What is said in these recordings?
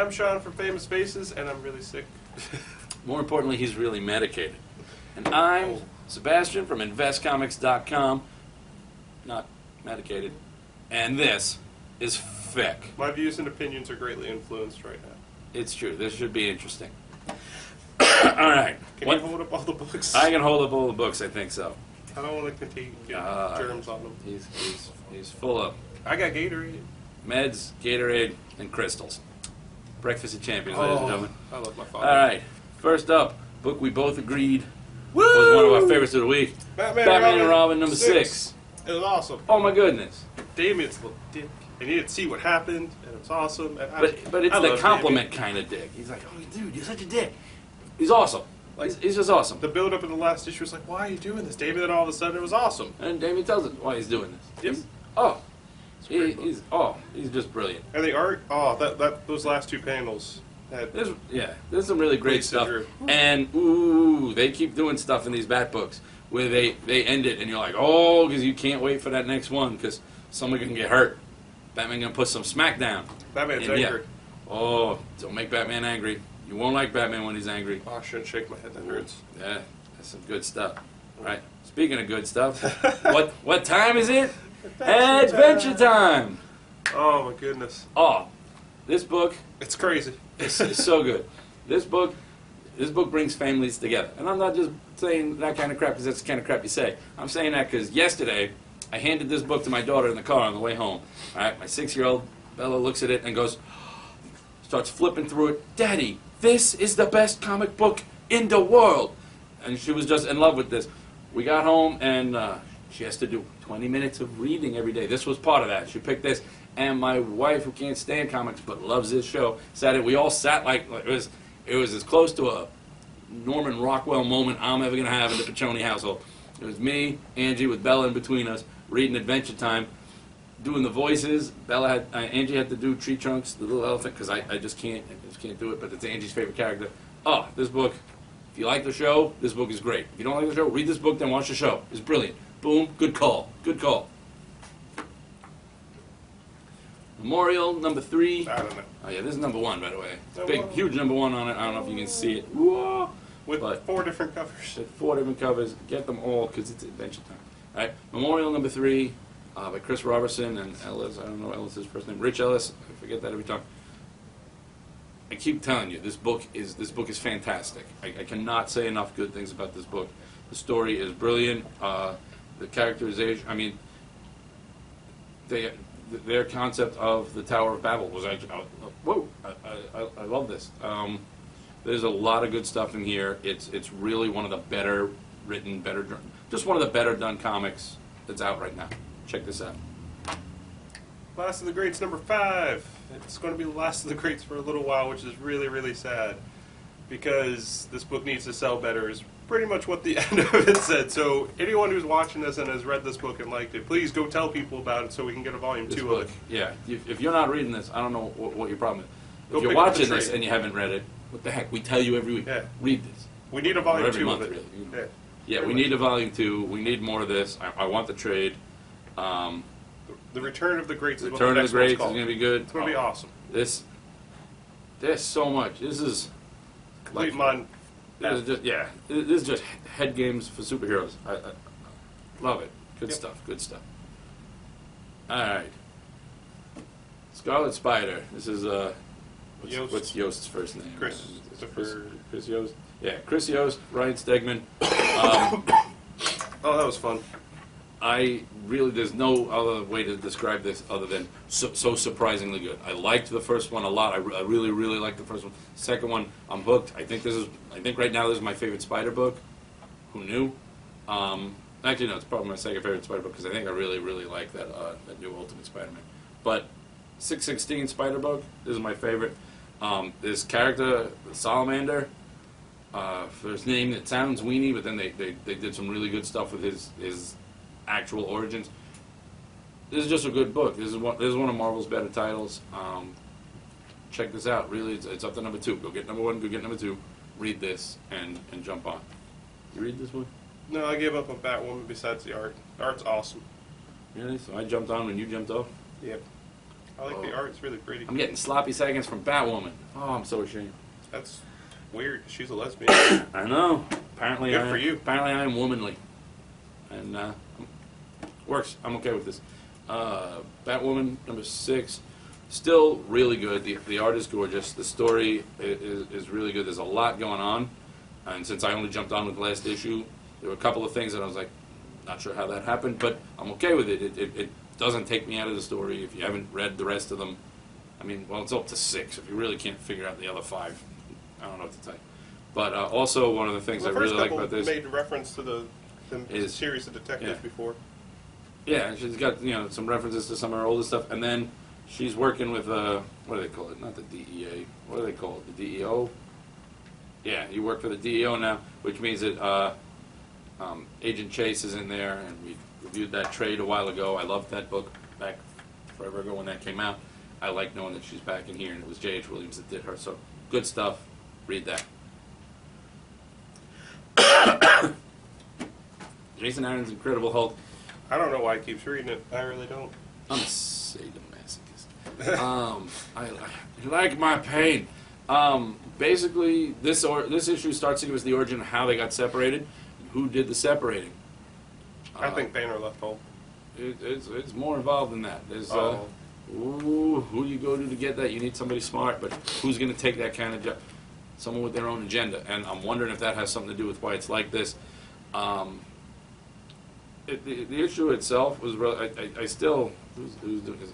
I'm Sean from Famous Faces, and I'm really sick. More importantly, he's really medicated. And I'm Sebastian from InvestComics.com, not medicated. And this is FFFIC. My views and opinions are greatly influenced right now. It's true. This should be interesting. All right. Can you hold up all the books? I can hold up all the books, I think so. I don't want to contain germs on them. He's full of I got Gatorade. meds, Gatorade, and crystals. Breakfast of Champions, ladies and gentlemen. I love my father. All right. First up, book we both agreed Woo! was one of our favorites of the week. Batman and Robin number 6. It was awesome. Oh my goodness. Damien's a little dick, and you didn't see what happened, and it was awesome. And But it's the compliment kind of dick. He's like, oh, dude, you're such a dick. He's awesome. He's just awesome. The build-up in the last issue was like, why are you doing this, Damien? And all of a sudden, it was awesome. And Damien tells us why he's doing this. Yep. He's just brilliant. And the art, those last two panels. There's some really great stuff. And they keep doing stuff in these Bat books where they end it and you're like, oh, because you can't wait for that next one because somebody can get hurt. Batman gonna put some smack down. Batman's angry. Yeah. Oh, don't make Batman angry. You won't like Batman when he's angry. Oh, I shouldn't shake my head. That hurts. Yeah, that's some good stuff. All right. Speaking of good stuff, what time is it? Adventure time. Oh my goodness. Oh, this book. It's crazy. It's so good. This book brings families together. And I'm not just saying that kind of crap because that's the kind of crap you say. I'm saying that because yesterday I handed this book to my daughter in the car on the way home. All right, my 6-year-old Bella looks at it and goes, starts flipping through it. Daddy, this is the best comic book in the world. And she was just in love with this. We got home and she has to do 20 minutes of reading every day. This was part of that. She picked this. And my wife, who can't stand comics but loves this show, we all sat like it was as close to a Norman Rockwell moment I'm ever going to have in the Piccione household. It was me, Angie, with Bella in between us, reading Adventure Time, doing the voices. Angie had to do Tree Trunks, the little elephant, because I just can't do it. But it's Angie's favorite character. Oh, this book. If you like the show, this book is great. If you don't like the show, read this book, then watch the show. It's brilliant. Boom, good call. Good call. Memorial number 3. I don't know. Oh yeah, this is number 1, by the way. Big, huge number 1 on it. I don't know if you can see it. Whoa! With 4 different covers. With 4 different covers. Get them all because it's Adventure Time. All right. Memorial number 3 by Chris Robertson and Ellis. I don't know Ellis's first name. Rich Ellis. I forget that every time. I keep telling you, this book is fantastic. I cannot say enough good things about this book. The story is brilliant. The characterization. I mean, their concept of the Tower of Babel was actually, I love this. There's a lot of good stuff in here. It's really one of the better written, just one of the better done comics that's out right now. Check this out. Last of the Greats number 5. It's going to be the Last of the Greats for a little while, which is really, really sad. Because this book needs to sell better is pretty much what the end of it said. So anyone who's watching this and has read this book and liked it, please go tell people about it so we can get a volume 2 of it. Yeah, if you're not reading this, I don't know what your problem is. Go if you're watching this and you haven't read it, what the heck? We tell you every week, read this. We need a volume 2 month, of it. Really. Yeah, we need a volume 2. We need more of this. I want the trade. The Return of the Greats is what Return the of next the Greats is one's called. going to be good. It's going to be awesome. There's so much. This is complete mind. This is just head games for superheroes. I love it. Good stuff. Good stuff. All right. Scarlet Spider. This is what's Yost's first name? Chris Yost. Yeah, Chris Yost, Ryan Stegman. Oh, that was fun. There's no other way to describe this other than so surprisingly good. I liked the first one a lot. I really, really liked the first one. Second one, I'm hooked. I think right now this is my favorite Spider book. Who knew? Actually, no, it's probably my second favorite Spider book because I think I really, really like that new Ultimate Spider-Man. But 616 Spider book, this is my favorite. This character, Salamander, for his name, it sounds weenie, but then they did some really good stuff with his actual origins. This is just a good book. This is one of Marvel's better titles. Check this out. Really, it's up to number 2. Go get number 1. Go get number 2. Read this and jump on. You read this one? No, I gave up on Batwoman. Besides the art, the art's awesome. Really? So I jumped on when you jumped off. Yep. I like the art. It's really pretty. I'm getting sloppy seconds from Batwoman. Oh, I'm so ashamed. That's weird, 'cause she's a lesbian. I know. Apparently, Good for you. Apparently, I am womanly, and works. I'm okay with this. Batwoman number 6, still really good. The art is gorgeous. The story is really good. There's a lot going on, and since I only jumped on with the last issue, there were a couple of things that I was like, not sure how that happened, but I'm okay with it. It doesn't take me out of the story. If you haven't read the rest of them, I mean, well, it's up to 6. If you really can't figure out the other 5, I don't know what to tell you. But also, one of the things I really like about this made reference to the series of detectives before. Yeah, she's got some references to some of her older stuff, and then she's working with what do they call it? Not the DEA. What do they call it? The DEO. Yeah, you work for the DEO now, which means that Agent Chase is in there, and we reviewed that trade a while ago. I loved that book back forever ago when that came out. I like knowing that she's back in here, and it was J.H. Williams that did her. So good stuff. Read that. Jason Aaron's Incredible Hulk. I don't know why he keeps reading it. I really don't. I'm a sadomasochist. I like my pain. Basically, this issue starts to give us the origin of how they got separated, who did the separating. I think Banner left Hulk. It's more involved than that. There's who you go to get that. You need somebody smart, but who's going to take that kind of job? Someone with their own agenda, and I'm wondering if that has something to do with why it's like this. The issue itself was I still who's doing this?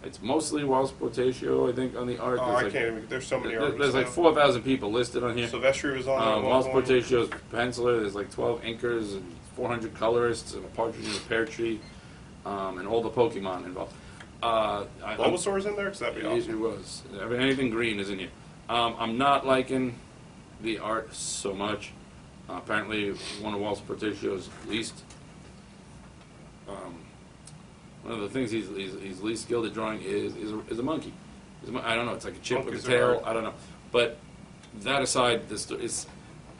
It's mostly Walsh Portatio, I think, on the art. I can't even. There's so many artists. There's like 4,000 people listed on here. Silvestri was on there. Walsh Portatio's penciler. There's like 12 inkers and 400 colorists and a partridge in a pear tree, and all the Pokemon involved. Bulbasaur's in there? Because that'd be awesome. It was. I mean, anything green is in here. I'm not liking the art so much. Apparently, one of Walsh Portatio's least. One of the things he's least skilled at drawing is a monkey. I don't know. It's like a chip with a tail. I don't know. But that aside,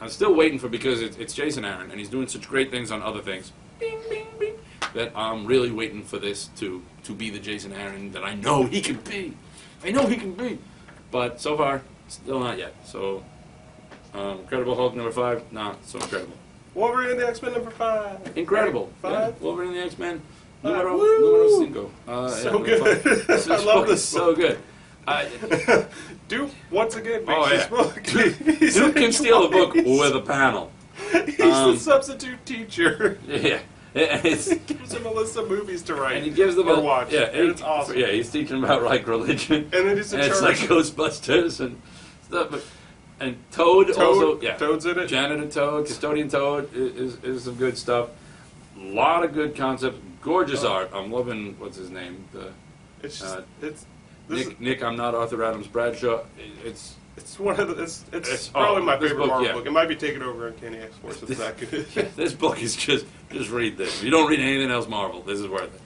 I'm still waiting for, because it's Jason Aaron and he's doing such great things on other things. Bing, bing, bing. That I'm really waiting for this to be the Jason Aaron that I know he can be. I know he can be. But so far, still not yet. So, Incredible Hulk number 5, not so incredible. Wolverine and the X-Men number 5. Incredible. 5. Yeah, Wolverine and the X-Men. Numero 5. So good. I love this so good. Duke, once again, makes this book. Duke can steal a book with a panel. He's the substitute teacher. Yeah. He gives him a list of movies to write and he gives them or watch. Yeah, and it's awesome. Yeah, he's teaching about like religion. And then he's in charge. It's like Ghostbusters and stuff. And Toad also. Yeah, Toad's in it. Janitor Toad, Custodian Toad is some good stuff. A lot of good concepts. Gorgeous art. I'm loving, what's his name? It's Nick. I'm not Arthur Adams Bradshaw. It's one of the. It's probably my favorite Marvel book. It might be taken over Uncanny X-Force. It's that good. This book is just read this. If you don't read anything else Marvel, this is worth it.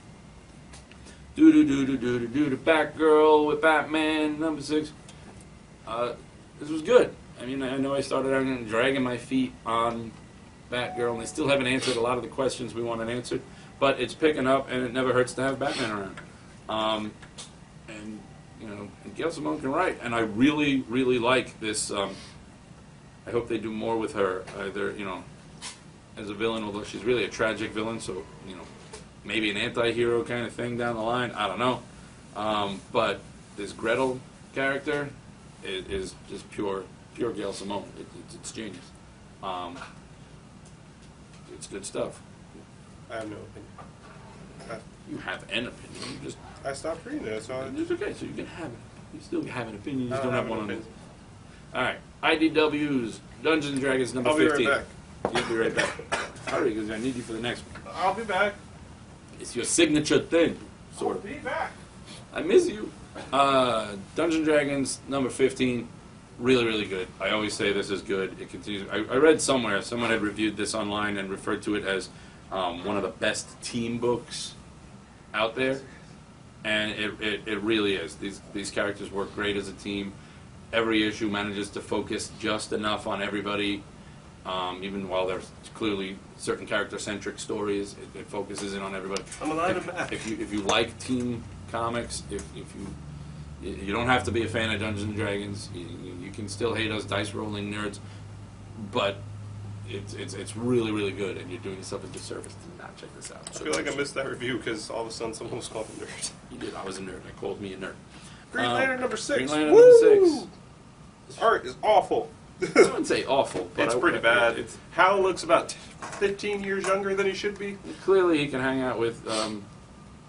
Do Batgirl with Batman number 6. This was good. I mean, I know I started out dragging my feet on Batgirl, and they still haven't answered a lot of the questions we wanted answered. But it's picking up, and it never hurts to have Batman around. And Gail Simone can write, and I really, really like this. I hope they do more with her, either as a villain, although she's really a tragic villain, so maybe an anti-hero kind of thing down the line. I don't know. But this Gretel character is just pure Gail Simone. It's genius. It's good stuff. I have no opinion. You have an opinion. I stopped reading it. So it's okay. So you can have it. You still have an opinion. You just don't have one on it. All right. IDW's Dungeons and Dragons number 15. I'll be right back. You'll be right back. Hurry, because I need you for the next one. I'll be back. It's your signature thing. Sort of. I'll be back. I miss you. Dungeons and Dragons number 15. Really, really good. I always say this is good. It continues. I read somewhere, someone had reviewed this online and referred to it as one of the best team books out there. And it really is. These characters work great as a team. Every issue manages to focus just enough on everybody Even while there's clearly certain character-centric stories, it focuses in on everybody. I'm allowed to back. If you like team comics, if you don't have to be a fan of Dungeons and Dragons, you can still hate us dice rolling nerds, but it's really, really good, and you're doing yourself a disservice to not check this out. I feel like I missed that review because all of a sudden someone was called a nerd. You did. I was a nerd. I called me a nerd. Green Lantern number 6. Green Lantern number 6. This art is awful. I wouldn't say awful, but It's pretty bad. Hal looks about 15 years younger than he should be. Clearly, he can hang out with.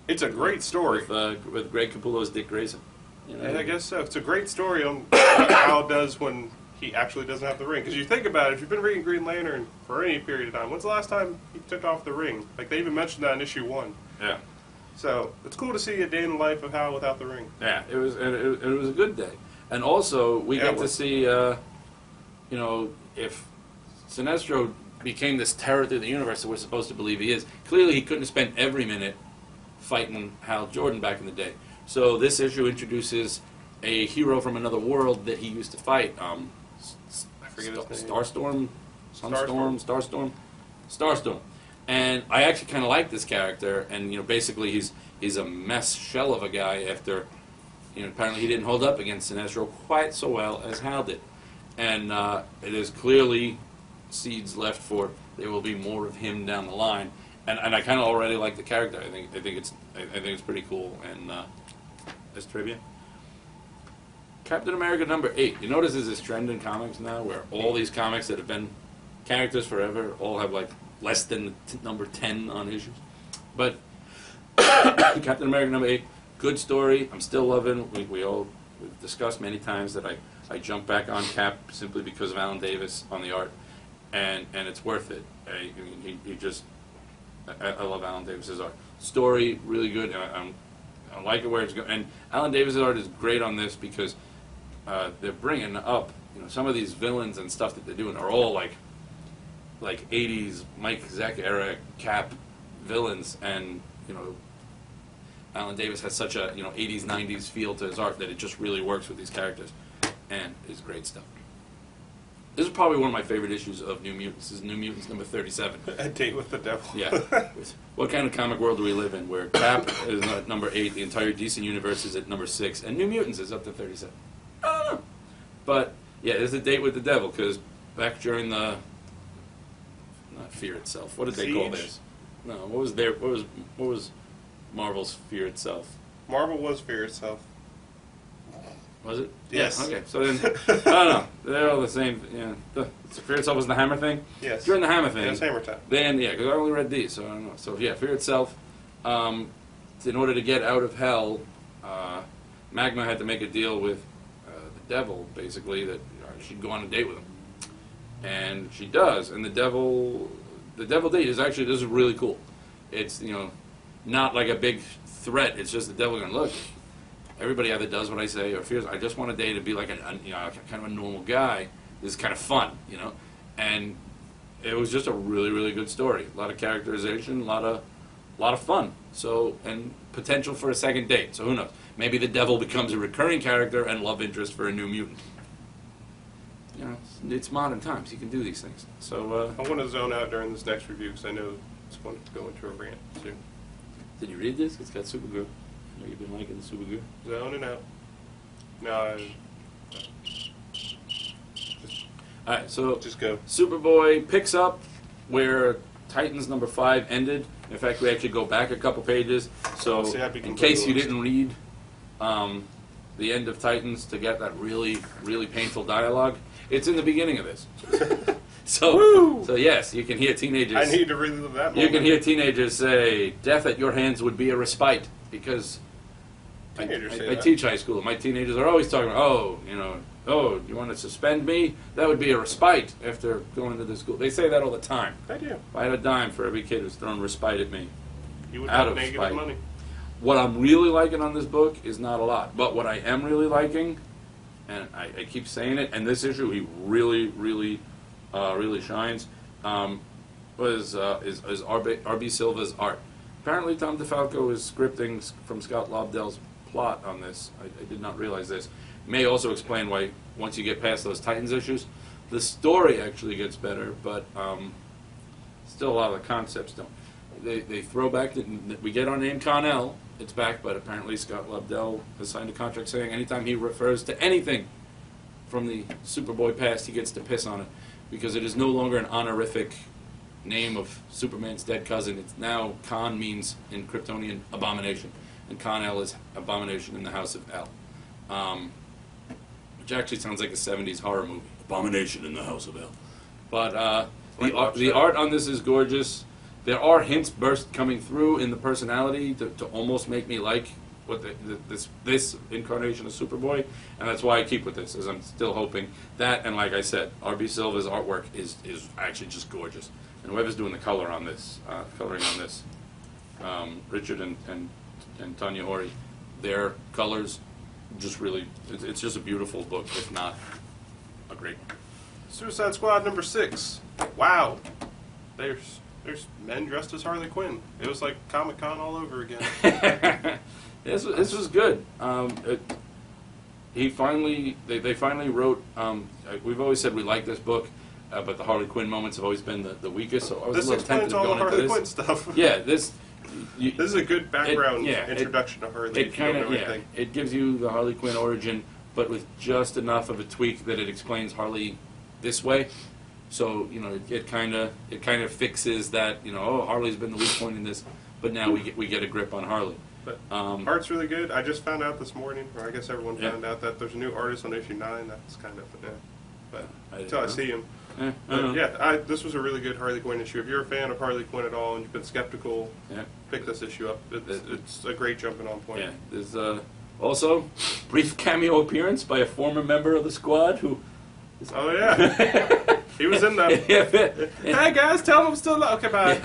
It's a great story. With Greg Capullo's Dick Grayson. You know? And I guess so. It's a great story on what Hal does when he actually doesn't have the ring. Because you think about it, if you've been reading Green Lantern for any period of time, when's the last time he took off the ring? Like, they even mentioned that in issue 1. Yeah. So, it's cool to see a day in the life of Hal without the ring. Yeah, it was a good day. And also, we get to see, if Sinestro became this terror through the universe that we're supposed to believe he is, clearly he couldn't have spent every minute fighting Hal Jordan back in the day. So this issue introduces a hero from another world that he used to fight. I forget his name. Starstorm? Starstorm. And I actually kind of like this character, and basically he's a mess shell of a guy after, apparently he didn't hold up against Sinestro quite so well as Hal did. And it is clearly seeds left for there will be more of him down the line. And I kind of already like the character. I think it's pretty cool. And as trivia, Captain America number 8. You notice there's this trend in comics now where all these comics that have been characters forever all have like less than number 10 on issues. But Captain America number 8, good story. I'm still loving. We've discussed many times that I jump back on Cap simply because of Alan Davis on the art, and it's worth it. I love Alan Davis's art. Story really good. I like it where it's going. And Alan Davis's art is great on this because they're bringing up some of these villains and stuff that they're doing are all like 80s Mike Zeck era Cap villains, and Alan Davis has such a 80s 90s feel to his art that it just really works with these characters, and it's great stuff. This is probably one of my favorite issues of New Mutants. This is New Mutants number 37. A Date with the Devil. Yeah. What kind of comic world do we live in where Cap is at number 8, the entire DC universe is at number 6, and New Mutants is up to 37? I don't know. But yeah, there's A Date with the Devil because back during the not Fear Itself. What did they call theirs? No, what was Marvel's Fear Itself? Marvel was Fear Itself. Was it? Yes. Yeah, okay. So then, I don't know. They're all the same. Yeah. The Fear Itself was the Hammer thing? Yes. During the Hammer thing. It was Hammer time. Then, yeah, because I only read these, so I don't know. So, yeah, Fear Itself. In order to get out of hell, Magma had to make a deal with the devil, basically, that she'd go on a date with him. And she does. And the devil date is actually, this is really cool. It's, not like a big threat. It's just the devil going, look, everybody either does what I say or fears. I just want a day to be like kind of a normal guy. This is kind of fun, And it was just a really, really good story. A lot of characterization, a lot of fun. So, and potential for a second date. So who knows? Maybe the devil becomes a recurring character and love interest for a New Mutant. It's modern times. You can do these things. So I want to zone out during this next review because I know it's going to go into a rant soon. Did you read this? It's got Supergirl. I know you've been liking the Supergirl. Zoning out. No, Alright, so just go. Superboy picks up where Titans number 5 ended. In fact, we actually go back a couple pages. So, in case you didn't read the end of Titans to get that really, really painful dialogue, it's in the beginning of this. So yes, you can hear teenagers. I need to relive that moment. You can hear teenagers say, "Death at your hands would be a respite," because I teach high school. My teenagers are always talking about, oh, you want to suspend me? That would be a respite after going to the school. They say that all the time. I do. If I had a dime for every kid who's thrown respite at me, You would out have of negative spite. money. What I'm really liking on this book is not a lot, but what I am really liking, and I keep saying it, and this issue he really, really, really shines, is R.B. Silva's art. Apparently Tom DeFalco is scripting from Scott Lobdell's plot on this. I did not realize this. May also explain why once you get past those Titans issues, The story actually gets better, but still a lot of the concepts don't. They throw back, we get our name Con-El, it's back, but apparently Scott Lobdell has signed a contract saying anytime he refers to anything from the Superboy past, he gets to piss on it, because it is no longer an honorific name of Superman's dead cousin. It's now, Khan means in Kryptonian abomination, and Con-El is abomination in the House of El, which actually sounds like a 70s horror movie, Abomination in the House of El. But the art on this is gorgeous. There are hints burst coming through in the personality to almost make me like what this incarnation of Superboy, and that's why I keep with this, as I'm still hoping that, and like I said, R.B. Silva's artwork is actually just gorgeous, and whoever's doing the coloring on this, Richard and Tanya Hori, their colors just really, it's just a beautiful book, if not a great one. Suicide Squad number 6. Wow, there's men dressed as Harley Quinn. It was like Comic-Con all over again. This was good. They finally wrote. We've always said we like this book, but the Harley Quinn moments have always been the weakest. So I was This a little tempted explains to all go the into Harley this. Quinn stuff. Yeah, this is a good background introduction to Harley. It kind of it gives you the Harley Quinn origin, but with just enough of a tweak that it explains Harley this way. So it kind of fixes that. Harley's been the weak point in this, but now we get a grip on Harley. But art's really good. I just found out this morning, or I guess everyone found out, that there's a new artist on issue 9. That's kind of but until I see him. This was a really good Harley Quinn issue. If you're a fan of Harley Quinn at all and you've been skeptical, pick this issue up. It's a great jumping on point. Yeah, there's also brief cameo appearance by a former member of the squad who. Oh yeah, he was in that. Hey guys, tell him I'm still alive. Okay, bye.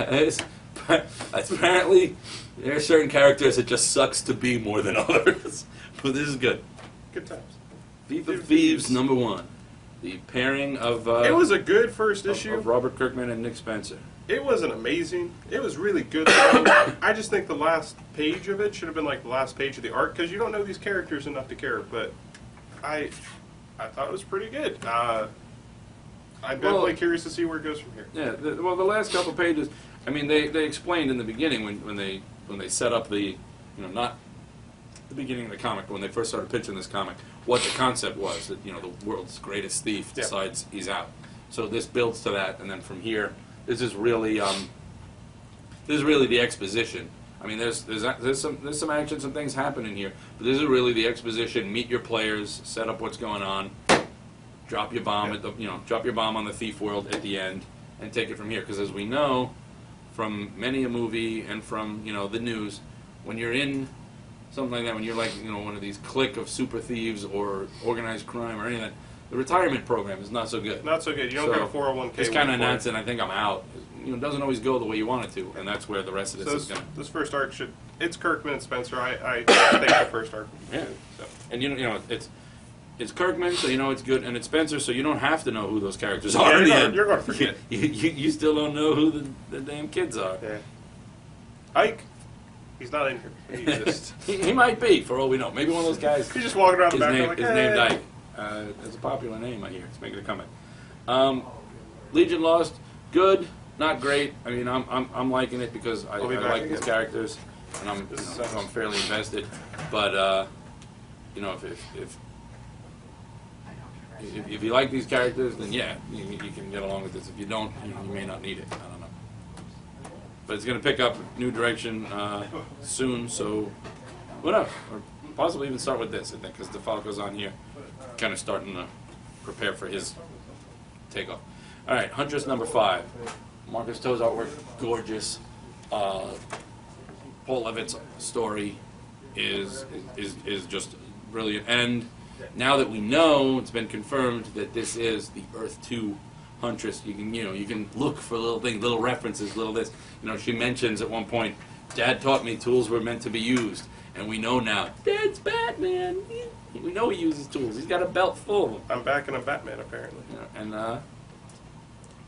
Yeah, apparently, there are certain characters that just sucks to be more than others. But this is good. Good times. Thief of Thieves #1. The pairing of. It was a good first issue. Of Robert Kirkman and Nick Spencer. It wasn't amazing. It was really good. I just think the last page of it should have been like the last page of the arc, because you don't know these characters enough to care. But I thought it was pretty good. I'm definitely curious to see where it goes from here. Yeah, the last couple pages, I mean, they explained in the beginning when they set up the, not the beginning of the comic, but when they first started pitching this comic, what the concept was, that, the world's greatest thief decides he's out. So this builds to that, and then from here, this is really the exposition. I mean, there's some action, some things happening here, but this is really the exposition. Meet your players, set up what's going on, drop your bomb at the drop your bomb on the thief world at the end, and take it from here. Because as we know from many a movie and from the news, when you're in something like that, when you're like one of these clique of super thieves or organized crime or anything, the retirement program is not so good. Not so good. You don't get a 401k. It's kind of announcing, I think I'm out. It doesn't always go the way you want it to, and that's where the rest of this is going. This first arc it's Kirkman and Spencer. I think the first arc will be good. So. And it's Kirkman, so it's good, and it's Spencer, so you don't have to know who those characters are. You're going to forget. You still don't know who the damn kids are. Yeah. Ike, he's not in here. He exists. he might be, for all we know. Maybe one of those guys. He's just walking around the back like, his name's Ike. It's a popular name, I hear. It's making a comeback. Legion Lost, good. Not great. I mean, I'm liking it because I like these characters, and I'm fairly invested. But if you like these characters, then you can get along with this. If you don't, you may not need it. I don't know. But it's going to pick up new direction soon, so who knows? Or possibly even start with this, I think, because DeFalco's on here, kind of starting to prepare for his takeoff. All right, Huntress #5. Marcus Toe's artwork, gorgeous. Paul Levitt's story is just brilliant. And now that we know, it's been confirmed that this is the Earth 2 Huntress. You can look for little things, little references, little this. She mentions at one point, Dad taught me tools were meant to be used, and we know now. Dad's Batman. We know he uses tools. He's got a belt full of them. I'm backing a Batman, apparently. And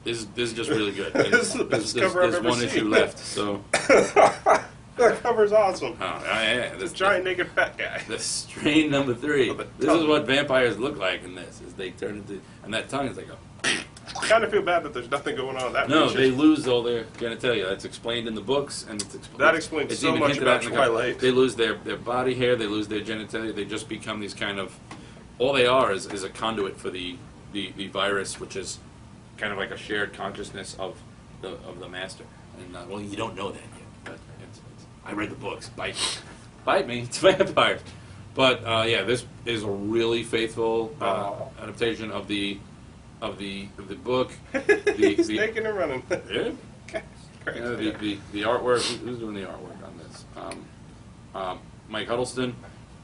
this is just really good. This is the best cover I've ever There's one seen. issue left, so. That cover's awesome. Oh, yeah. It's a giant naked fat guy. The strain #3. This is what vampires look like in this. Is they turn into, and that tongue is like a. kind of feel bad that there's nothing going on. No, they lose all their genitalia. That's explained in the books, and that explains so much about Twilight. They lose their body hair, they lose their genitalia, they just become these kind of... All they are is a conduit for the virus, which is kind of like a shared consciousness of the master. And, well, you don't know that yet, but I read the books. Bite me, it's vampires. But, yeah, this is a really faithful adaptation of the book. He's naked and running. Yeah. The artwork. Who's doing the artwork on this? Mike Huddleston.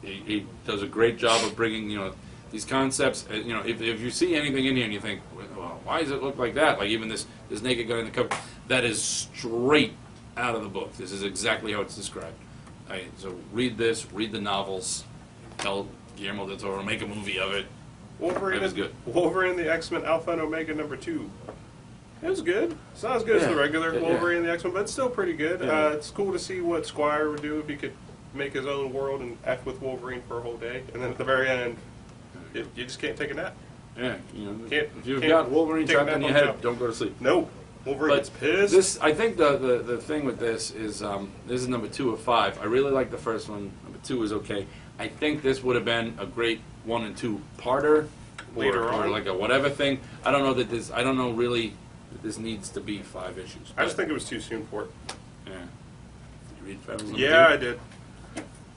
He does a great job of bringing these concepts. If you see anything in here and you think, well, why does it look like that? Like even this naked guy in the cover, that is straight out of the book. This is exactly how it's described. So read this. Read the novels. Tell Guillermo del Toro to make a movie of it. Wolverine is good. Wolverine the X-Men Alpha and Omega #2. It was good. It's not as good as the regular Wolverine and the X-Men, but it's still pretty good. Yeah. It's cool to see what Squire would do if he could make his own world and F with Wolverine for a whole day. And then at the very end, you just can't take a nap. Yeah, if you've got Wolverine trapped in your head, don't go to sleep. No. Wolverine gets pissed. I think the thing with this is #2 of 5. I really like the first one. #2 is okay. I think this would have been a great 1 and 2 parter later on, or like a whatever thing. I don't know that this. I don't know really that this needs to be 5 issues. I just think it was too soon for it. Yeah. Did you read Fabulous #2? Yeah, I did.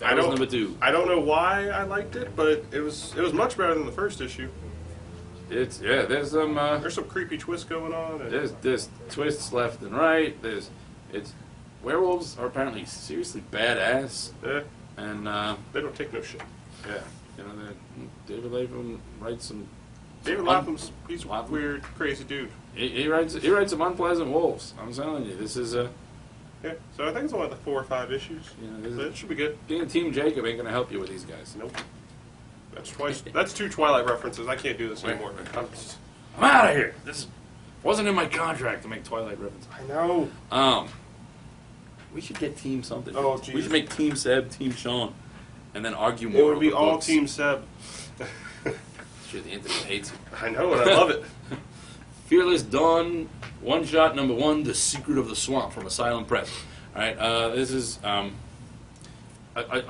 That was #2. I don't know why I liked it, but it was much better than the first issue. There's some creepy twists going on. There's twists left and right. Werewolves are apparently seriously badass. Yeah. And they don't take no shit. Yeah. David Lapham writes some. David Lapham's he's a weird, crazy dude. He writes some unpleasant wolves. I'm telling you, this is a. Yeah, so I think it's only 4 or 5 issues. So it should be good. Being Team Jacob ain't gonna help you with these guys. Nope. That's 2 Twilight references. I can't do this anymore. I'm out of here. This wasn't in my contract to make Twilight references. I know. We should get Team something. Oh, geez. We should make Team Seb, Team Sean, and then argue more. It would be all books. Team Seb. Sure, the internet hates you. I know, and I love it. Fearless Dawn, one-shot #1, The Secret of the Swamp from Asylum Press. All right, this is. I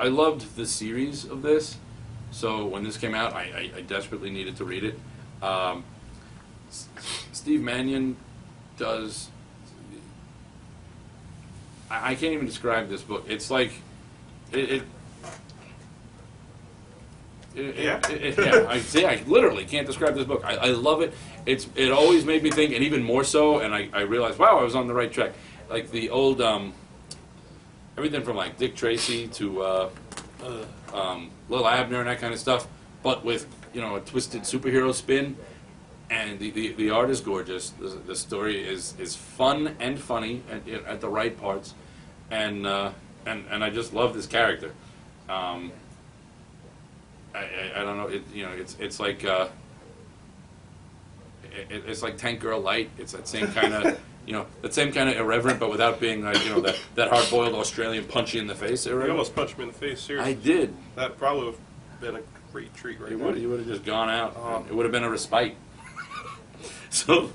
loved the series of this, so when this came out, I desperately needed to read it. Steve Mannion does. I can't even describe this book. It's like I literally can't describe this book. I love it. It always made me think, and even more so. And I realized, wow, I was on the right track. Like the old everything from like Dick Tracy to Lil Abner and that kind of stuff, but with a twisted superhero spin. And the art is gorgeous. The story is fun and funny at the right parts, and I just love this character. I don't know. It's like it's like Tank Girl Light. It's that same kind of that same kind of irreverent, but without being like that hard boiled Australian punch you in the face. You almost punched me in the face. Seriously. I did. That probably would have been a great treat right now. You would have just gone out. It would have been a respite. So,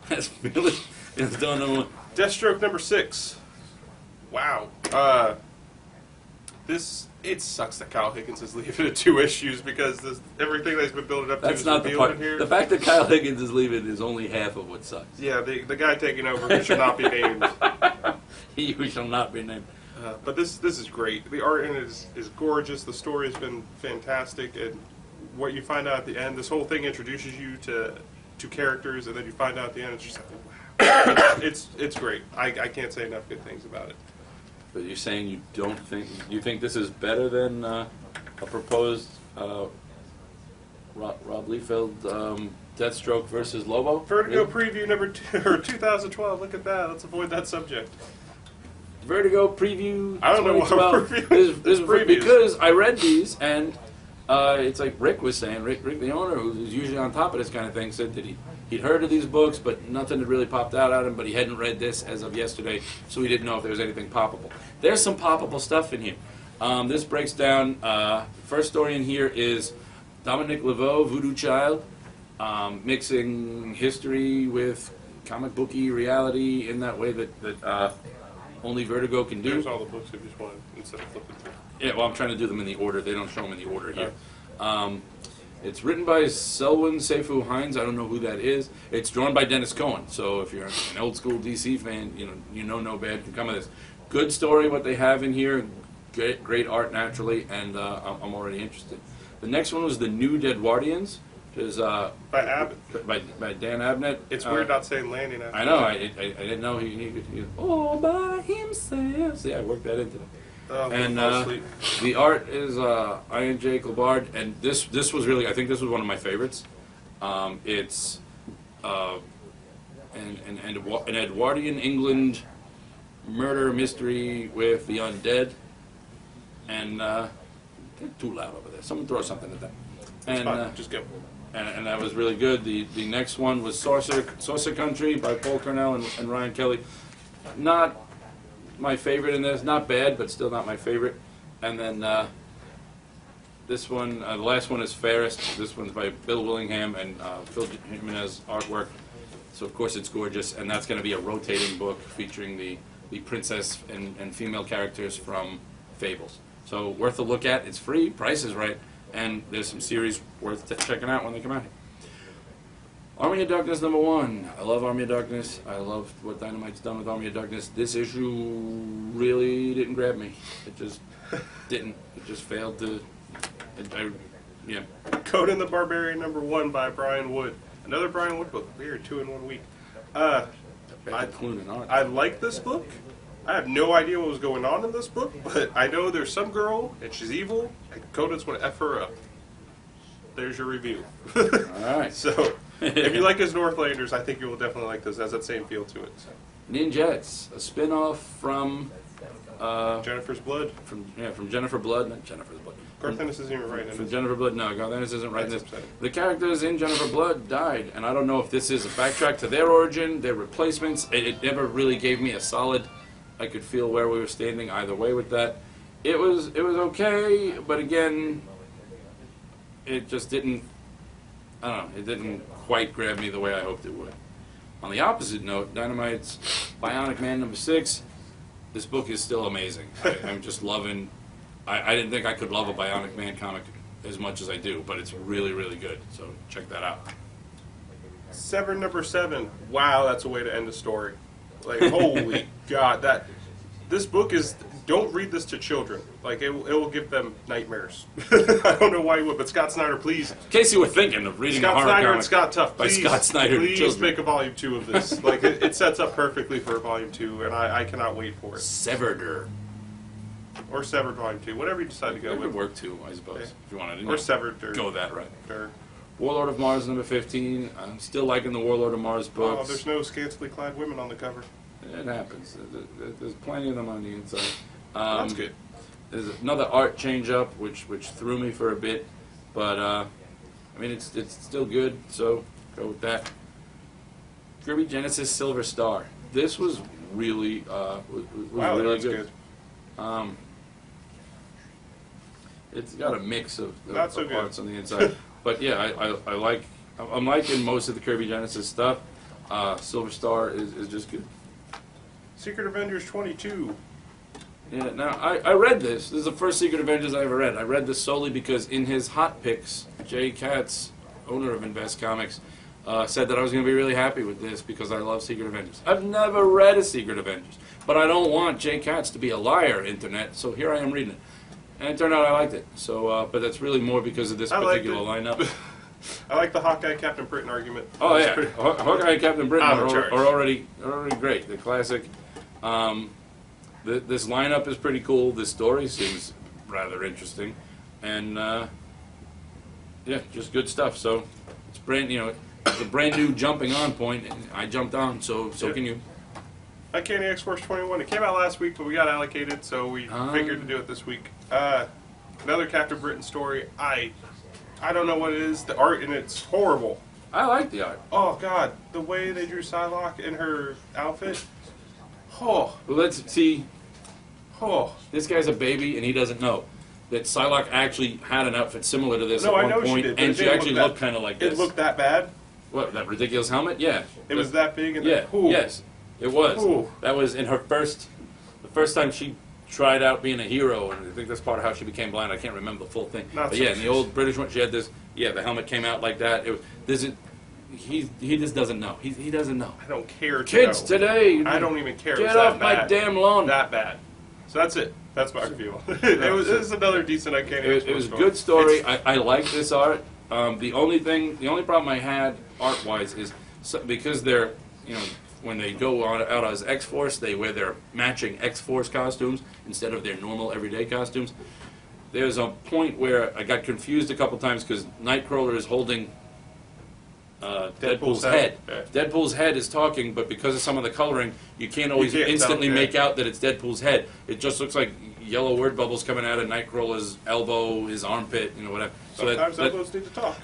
that's really done #1. Deathstroke #6. Wow. It sucks that Kyle Higgins is leaving at 2 issues because everything that's been building up to is revealed in here. The fact that Kyle Higgins is leaving is only half of what sucks. Yeah, the guy taking over who should not be named. He who shall not be named. But this is great. The art in it is gorgeous. The story has been fantastic, and what you find out at the end, this whole thing introduces you to characters, and then you find out at the end, it's just like, wow. It's great. I can't say enough good things about it. But you're saying you think this is better than a proposed Rob Liefeld Deathstroke versus Lobo? Vertigo preview #2 or 2012. Look at that. Let's avoid that subject. Vertigo preview. I don't know what this because I read these and. It's like Rick was saying, Rick the owner, who's usually on top of this kind of thing, said that he'd heard of these books, but nothing had really popped out at him, but he hadn't read this as of yesterday, so he didn't know if there was anything poppable. There's some poppable stuff in here. This breaks down, first story in here is Dominic Laveau, Voodoo Child, mixing history with comic booky reality in that way that only Vertigo can do. There's all the books if you just want instead of flipping through. Yeah, well, I'm trying to do them in the order. They don't show them in the order here. It's written by Selwyn Seyfu Hines. I don't know who that is. It's drawn by Dennis Cohen. So if you're an old school DC fan, you know no bad can come of this. Good story, what they have in here. Great art naturally, and I'm already interested. The next one was The New Deadwardians, which is By Abbott. by Dan Abnett. It's weird not saying Lanning after I know. that. I didn't know he all by himself. See, I worked that into it. Oh, And fall asleep. the art is Ian J. Klabard, and this was really, I think this was one of my favorites. It's an Edwardian England murder mystery with the undead, and they're too loud over there. Someone throw something at them. And Just go. and that was really good. The next one was Sorcerer Country by Paul Cornell and Ryan Kelly. Not my favorite in this. Not bad, but still not my favorite. And then this one, the last one is Fairest. This one's by Bill Willingham and Phil Jimenez artwork. So of course it's gorgeous, and that's going to be a rotating book featuring the princess and female characters from Fables. So worth a look at. It's free, price is right, and there's some series worth checking out when they come out here. Army of Darkness #1. I love Army of Darkness. I love what Dynamite's done with Army of Darkness. This issue really didn't grab me. It just didn't. It just failed to. Yeah. Conan the Barbarian #1 by Brian Wood. Another Brian Wood book. Weird, 2 in 1 week. I like this book. I have no idea what was going on in this book, but I know there's some girl and she's evil, and Conan's going to F her up. There's your review. All right. So, if you like his Northlanders, I think you will definitely like this. It has that same feel to it. Ninjettes, a spin-off from Jennifer's Blood. From Jennifer Blood, not Jennifer's Blood. Garth Ennis isn't even writing From it. Jennifer Blood, no, Garth Ennis isn't writing this. That's upsetting. The characters in Jennifer Blood died, and I don't know if this is a backtrack to their origin, their replacements. It never really gave me a solid. I could feel where we were standing either way with that. It was okay, but again, it just didn't. I don't know. It didn't quite grab me the way I hoped it would. On the opposite note, Dynamite's Bionic Man #6. This book is still amazing. I'm just loving. I didn't think I could love a Bionic Man comic as much as I do, but it's really, really good. So check that out. Severed #7. Wow, that's a way to end a story. Like, holy God, this book is. Don't read this to children. Like, it will give them nightmares. I don't know why you would, but Scott Snyder, please. In case you were thinking of reading a Scott horror Snyder comic and Scott Tuff, by please, Scott Snyder to please children. make a volume 2 of this. Like, it sets up perfectly for a volume 2, and I cannot wait for it. Severed. Or Severed volume 2, whatever you decide to go That with. would work too, I suppose, Okay. if you wanted to. Or Severed. Go that right. Or, Warlord of Mars #15. I'm still liking the Warlord of Mars books. oh, there's no scantily clad women on the cover. It happens. There's plenty of them on the inside. That's good. There's another art change up, which threw me for a bit, but I mean it's still good. So go with that. Kirby Genesis Silver Star. This was really Wow, really that's good. It's got a mix of Not so good. parts on the inside, but yeah, I'm liking most of the Kirby Genesis stuff. Silver Star is just good. Secret Avengers 22. Yeah, now I read this. This is the first Secret Avengers I ever read. I read this solely because in his hot picks, Jay Katz, owner of InvestComics, said that I was going to be really happy with this because I love Secret Avengers. I've never read a Secret Avengers, but I don't want Jay Katz to be a liar, Internet, so here I am reading it. And it turned out I liked it. So, but that's really more because of this particular lineup. I like the Hawkeye Captain Britain argument. Oh That's yeah, pretty- Hawkeye and Captain Britain Out of charge. are already great. They're classic. This lineup is pretty cool. This story seems rather interesting, and yeah, just good stuff. So it's it's a brand new jumping on point. And I jumped on, so Yep. can you. Uncanny X-Force 21. It came out last week, but we got allocated, so we figured to do it this week. Another Captain Britain story. I don't know what it is. The art in it's horrible. I like the art. Oh God, the way they drew Psylocke in her outfit. Oh, Well, let's see. oh. This guy's a baby, and he doesn't know. that Psylocke actually had an outfit similar to this No, at I know one she point, did, but and it she didn't actually look looked kind of like this. It looked that bad? What, that ridiculous helmet? Yeah. It was that big? And Yeah. Ooh. Yes, it was. Ooh. That was in the first time she tried out being a hero, and I think that's part of how she became blind. I can't remember the full thing. Not But so yeah, in the much. old British one, she had this. Yeah, the helmet came out like that. He just doesn't know. He doesn't know. I don't care to Kids know. today, I don't even care. It get was off that my bad. damn lawn. That bad. So that's it. That's my review. It was another decent. I can't. It was a good story. I like this art. The only problem I had art-wise is because they're, when they go out as X-Force, they wear their matching X-Force costumes instead of their normal everyday costumes. There's a point where I got confused a couple times because Nightcrawler is holding Deadpool's head. Yeah. Deadpool's head is talking, but because of some of the coloring, you can't always instantly tell, yeah. make out that it's Deadpool's head. It just looks like yellow word bubbles coming out of Nightcrawler's elbow, his armpit, whatever. So Sometimes elbows need to talk.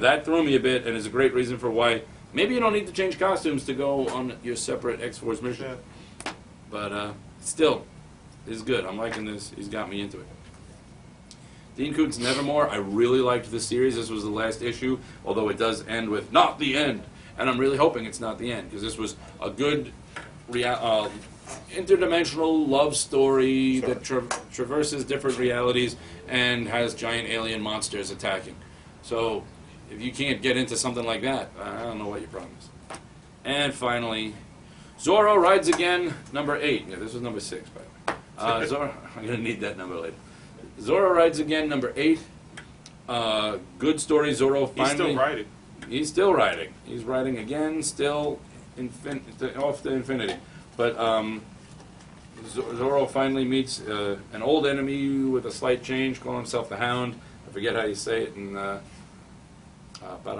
that threw me a bit, and is a great reason for why maybe you don't need to change costumes to go on your separate X-Force mission. Yeah. But still, it's good. I'm liking this. He's got me into it. Dean Koontz Nevermore, I really liked this series. This was the last issue, although it does end with not the end. And I'm really hoping it's not the end, because this was a good interdimensional love story that traverses different realities and has giant alien monsters attacking. So if you can't get into something like that, I don't know what your problem is. And finally, Zorro Rides Again, number 8. Yeah, this was number 6, by the way. Zorro, I'm going to need that number later. Zorro Rides Again, number 8. Good story. Zorro finally... He's still riding. He's still riding. He's riding again, still off to infinity. But Zorro finally meets an old enemy with a slight change, calling himself the Hound. I forget how you say it in para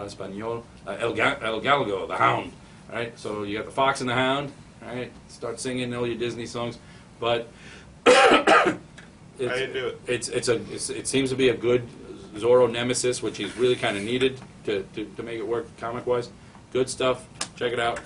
español. El Galgo, the Hound. All right, so you got the Fox and the Hound. All right, start singing all your Disney songs, but I didn't do it. It seems to be a good Zorro nemesis, which he's really kind of needed to make it work comic-wise. Good stuff. Check it out.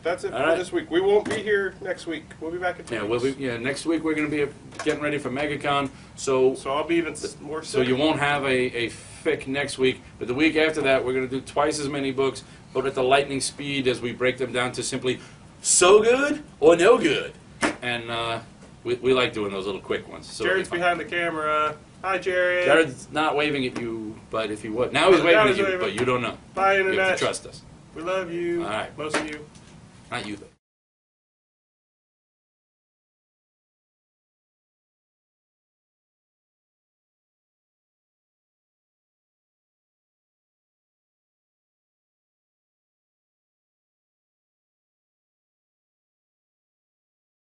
That's it All for right. this week. We won't be here next week. We'll be back in 2 weeks. Next week we're going to be getting ready for MegaCon, so I'll be even more sick. so you won't have a FIC next week, but the week after that we're going to do twice as many books, but at the lightning speed as we break them down to simply so good or no good. And we like doing those little quick ones. So Jared's behind the camera. Hi, Jared. Jared's not waving at you, but if he would. Now he's waving at you, but you don't know. Bye, You have Internet. to trust us. We love you. All right. Most of you. Not you, though.